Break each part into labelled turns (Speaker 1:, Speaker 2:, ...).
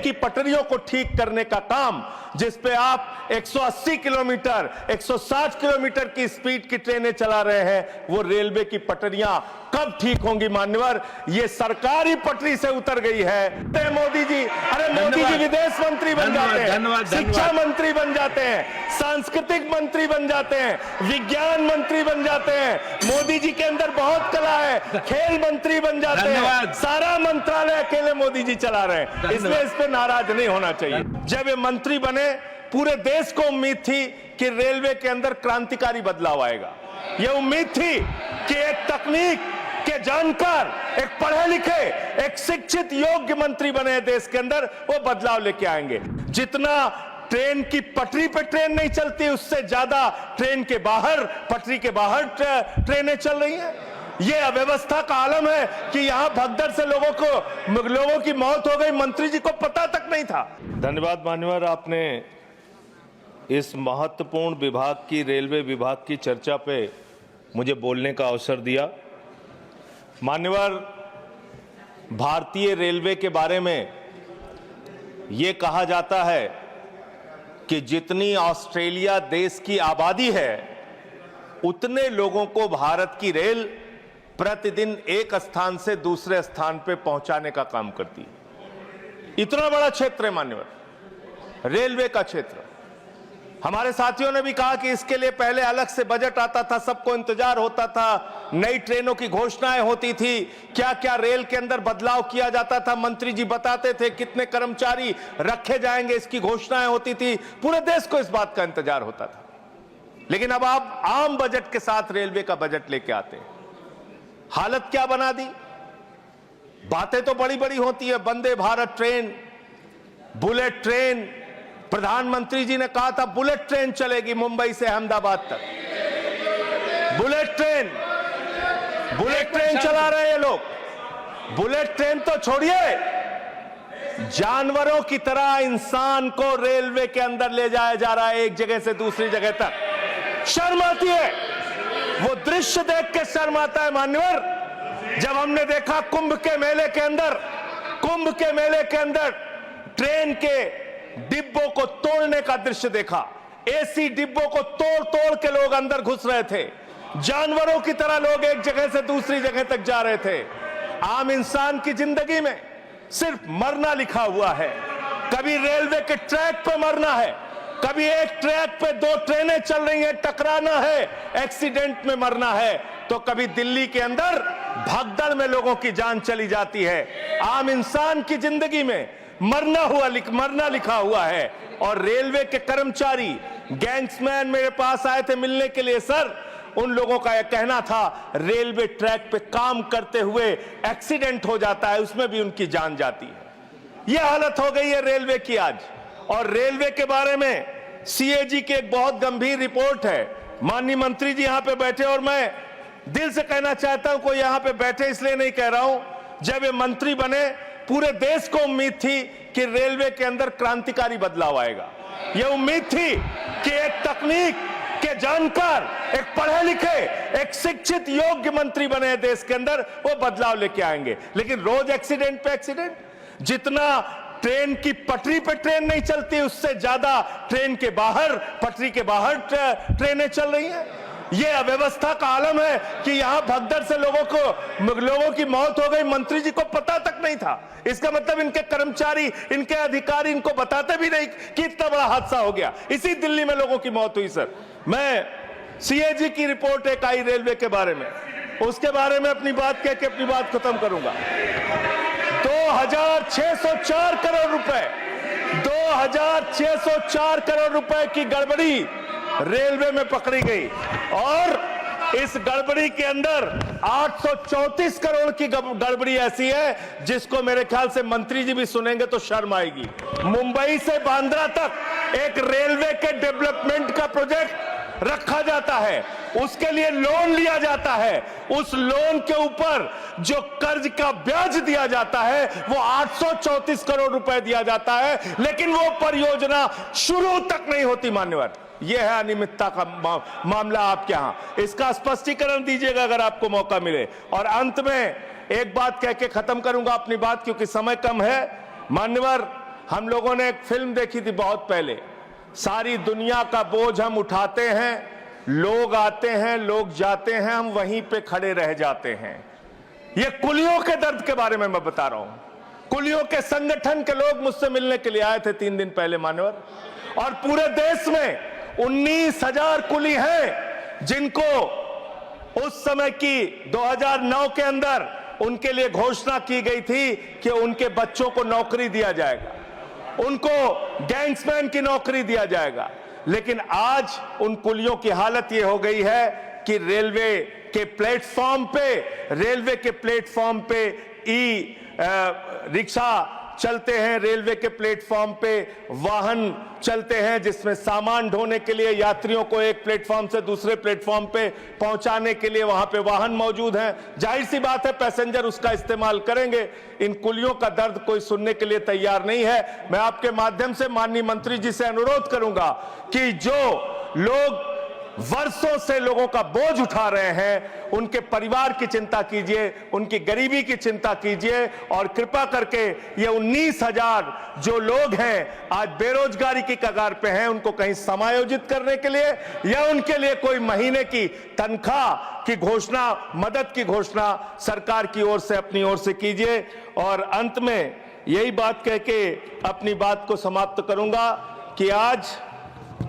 Speaker 1: की पटरियों को ठीक करने का काम, जिस पे आप 180 किलोमीटर 160 किलोमीटर की स्पीड की ट्रेनें चला रहे हैं, वो रेलवे की पटरियां कब ठीक होंगी मान्यवर? ये सरकारी पटरी से उतर गई है। मोदी जी, अरे मोदी जी विदेश मंत्री बन जाते हैं, शिक्षा मंत्री बन जाते हैं, सांस्कृतिक मंत्री बन जाते हैं, विज्ञान मंत्री बन जाते हैं। मोदी जी के अंदर बहुत कला है, खेल मंत्री बन जाते हैं। सारा मंत्रालय अकेले मोदी जी चला रहे हैं, इसलिए इस पे नाराज नहीं होना चाहिए। जब ये मंत्री बने, पूरे देश को उम्मीद थी कि रेलवे के अंदर क्रांतिकारी बदलाव आएगा। ये उम्मीद थी कि एक तकनीक के जानकार, एक पढ़े लिखे, एक शिक्षित योग्य मंत्री बने देश के अंदर, वो बदलाव लेके आएंगे। जितना ट्रेन की पटरी पे ट्रेन नहीं चलती, उससे ज्यादा ट्रेन के बाहर, पटरी के बाहर ट्रेनें चल रही हैं। ये अव्यवस्था का आलम है कि यहां भगदड़ से लोगों की मौत हो गई, मंत्री जी को पता तक नहीं था। धन्यवाद मान्यवर, आपने इस महत्वपूर्ण विभाग की, रेलवे विभाग की चर्चा पे मुझे बोलने का अवसर दिया। मान्यवर, भारतीय रेलवे के बारे में ये कहा जाता है कि जितनी ऑस्ट्रेलिया देश की आबादी है, उतने लोगों को भारत की रेल प्रतिदिन एक स्थान से दूसरे स्थान पे पहुंचाने का काम करती है। इतना बड़ा क्षेत्र है मान्यवर, रेलवे का क्षेत्र। हमारे साथियों ने भी कहा कि इसके लिए पहले अलग से बजट आता था, सबको इंतजार होता था, नई ट्रेनों की घोषणाएं होती थी, क्या क्या रेल के अंदर बदलाव किया जाता था, मंत्री जी बताते थे कितने कर्मचारी रखे जाएंगे, इसकी घोषणाएं होती थी, पूरे देश को इस बात का इंतजार होता था। लेकिन अब आप आम बजट के साथ रेलवे का बजट लेके आते हैं, हालत क्या बना दी। बातें तो बड़ी बड़ी होती है, Vande Bharat train, bullet train, प्रधानमंत्री जी ने कहा था बुलेट ट्रेन चलेगी मुंबई से अहमदाबाद तक। बुलेट ट्रेन चला रहे हैं ये लोग। बुलेट ट्रेन तो छोड़िए, जानवरों की तरह इंसान को रेलवे के अंदर ले जाया जा रहा है, एक जगह से दूसरी जगह तक। शर्म आती है, वो दृश्य देख के शर्म आता है मान्यवर। जब हमने देखा कुंभ के मेले के अंदर ट्रेन के डिब्बों को तोड़ने का दृश्य देखा, एसी डिब्बों को तोड़ तोड़ के लोग अंदर घुस रहे थे, जानवरों की तरह लोग एक जगह से दूसरी जगह तक जा रहे थे। आम इंसान की जिंदगी में सिर्फ मरना लिखा हुआ है। कभी रेलवे के ट्रैक पे मरना है, कभी एक ट्रैक पे दो ट्रेनें चल रही हैं, टकराना है, एक्सीडेंट में मरना है, तो कभी दिल्ली के अंदर भगदड़ में लोगों की जान चली जाती है। आम इंसान की जिंदगी में मरना लिखा हुआ है। और रेलवे के कर्मचारी, गैंग्समैन मेरे पास आए थे मिलने के लिए। सर, उन लोगों का यह कहना था रेलवे ट्रैक पे काम करते हुए एक्सीडेंट हो जाता है, उसमें भी उनकी जान जाती है। यह हालत हो गई है रेलवे की आज। और रेलवे के बारे में सीएजी की एक बहुत गंभीर रिपोर्ट है। माननीय मंत्री जी यहां पे बैठे, और मैं दिल से कहना चाहता हूं, कोई यहां पे बैठे इसलिए नहीं कह रहा हूं, जब ये मंत्री बने पूरे देश को उम्मीद थी कि रेलवे के अंदर क्रांतिकारी बदलाव आएगा। यह उम्मीद थी कि एक तकनीक के जानकार, एक पढ़े लिखे, एक शिक्षित योग्य मंत्री बने देश के अंदर, वो बदलाव लेके आएंगे। लेकिन रोज एक्सीडेंट पे एक्सीडेंट। जितना ट्रेन की पटरी पे ट्रेन नहीं चलती, उससे ज्यादा ट्रेन के बाहर, पटरी के बाहर ट्रेनें चल रही हैं। यह अव्यवस्था का आलम है कि यहां भगदड़ से लोगों की मौत हो गई, मंत्री जी को पता तक नहीं था। इसका मतलब इनके कर्मचारी, इनके अधिकारी इनको बताते भी नहीं कि इतना बड़ा हादसा हो गया। इसी दिल्ली में लोगों की मौत हुई। सर, मैं सीएजी की रिपोर्ट एक आई रेलवे के बारे में, उसके बारे में अपनी बात कह के अपनी बात खत्म करूंगा। 2604 करोड़ रुपए, 2604 करोड़ रुपए की गड़बड़ी रेलवे में पकड़ी गई। और इस गड़बड़ी के अंदर 834 करोड़ की गड़बड़ी ऐसी है जिसको मेरे ख्याल से मंत्री जी भी सुनेंगे तो शर्म आएगी। मुंबई से बांद्रा तक एक रेलवे के डेवलपमेंट का प्रोजेक्ट रखा जाता है, उसके लिए लोन लिया जाता है, उस लोन के ऊपर जो कर्ज का ब्याज दिया जाता है वो 834 करोड़ रुपए दिया जाता है, लेकिन वो परियोजना शुरू तक नहीं होती। मान्यवर, यह है अनियमितता का मामला आपके यहां। इसका स्पष्टीकरण दीजिएगा अगर आपको मौका मिले। और अंत में एक बात कह के खत्म करूंगा अपनी बात, क्योंकि समय कम है। मान्यवर, हम लोगों ने एक फिल्म देखी थी बहुत पहले, सारी दुनिया का बोझ हम उठाते हैं, लोग आते हैं, लोग जाते हैं, हम वहीं पे खड़े रह जाते हैं। ये कुलियों के दर्द के बारे में मैं बता रहा हूं। कुलियों के संगठन के लोग मुझसे मिलने के लिए आए थे 3 दिन पहले मान्यवर, और पूरे देश में 19,000 कुली हैं जिनको उस समय की 2009 के अंदर उनके लिए घोषणा की गई थी कि उनके बच्चों को नौकरी दिया जाएगा, उनको गैंग्समैन की नौकरी दिया जाएगा। लेकिन आज उन कुलियों की हालत यह हो गई है कि रेलवे के प्लेटफॉर्म पे ई रिक्शा चलते हैं, रेलवे के प्लेटफॉर्म पे वाहन चलते हैं जिसमें सामान ढोने के लिए यात्रियों को एक प्लेटफॉर्म से दूसरे प्लेटफॉर्म पे पहुंचाने के लिए वहां पे वाहन मौजूद हैं। जाहिर सी बात है पैसेंजर उसका इस्तेमाल करेंगे। इन कुलियों का दर्द कोई सुनने के लिए तैयार नहीं है। मैं आपके माध्यम से माननीय मंत्री जी से अनुरोध करूंगा कि जो लोग वर्षों से लोगों का बोझ उठा रहे हैं, उनके परिवार की चिंता कीजिए, उनकी गरीबी की चिंता कीजिए, और कृपा करके ये 19,000 जो लोग हैं आज बेरोजगारी की कगार पे हैं, उनको कहीं समायोजित करने के लिए या उनके लिए कोई महीने की तनख्वाह की घोषणा, मदद की घोषणा सरकार की ओर से अपनी ओर से कीजिए। और अंत में यही बात कह के अपनी बात को समाप्त करूंगा कि आज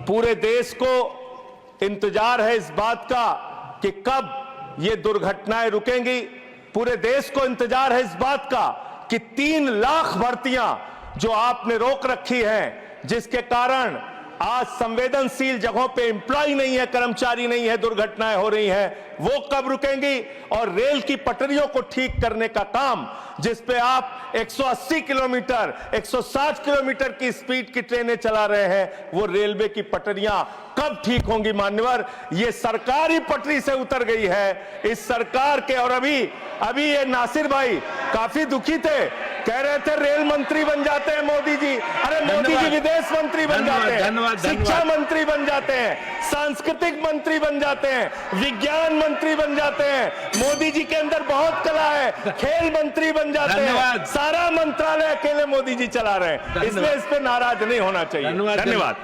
Speaker 1: पूरे देश को इंतजार है इस बात का कि कब ये दुर्घटनाएं रुकेंगी। पूरे देश को इंतजार है इस बात का कि 3 लाख भर्तियां जो आपने रोक रखी हैं, जिसके कारण आज संवेदनशील जगहों पे एम्प्लॉय नहीं है, कर्मचारी नहीं है, दुर्घटनाएं हो रही हैं, वो कब रुकेंगी। और रेल की पटरियों को ठीक करने का काम, जिस पे आप 180 किलोमीटर 160 किलोमीटर की स्पीड की ट्रेनें चला रहे हैं, वो रेलवे की पटरियां कब ठीक होंगी मान्यवर। ये सरकार ही पटरी से उतर गई है इस सरकार के। और अभी ये नासिर भाई काफी दुखी थे, कह रहे थे रेल मंत्री बन जाते हैं मोदी जी। अरे मोदी जी विदेश मंत्री बन जाते हैं, शिक्षा मंत्री बन जाते हैं, सांस्कृतिक मंत्री बन जाते हैं, विज्ञान मंत्री बन जाते हैं। मोदी जी के अंदर बहुत कला है, खेल मंत्री बन जाते हैं। सारा मंत्रालय अकेले मोदी जी चला रहे हैं, इसलिए इस पे नाराज नहीं होना चाहिए। धन्यवाद।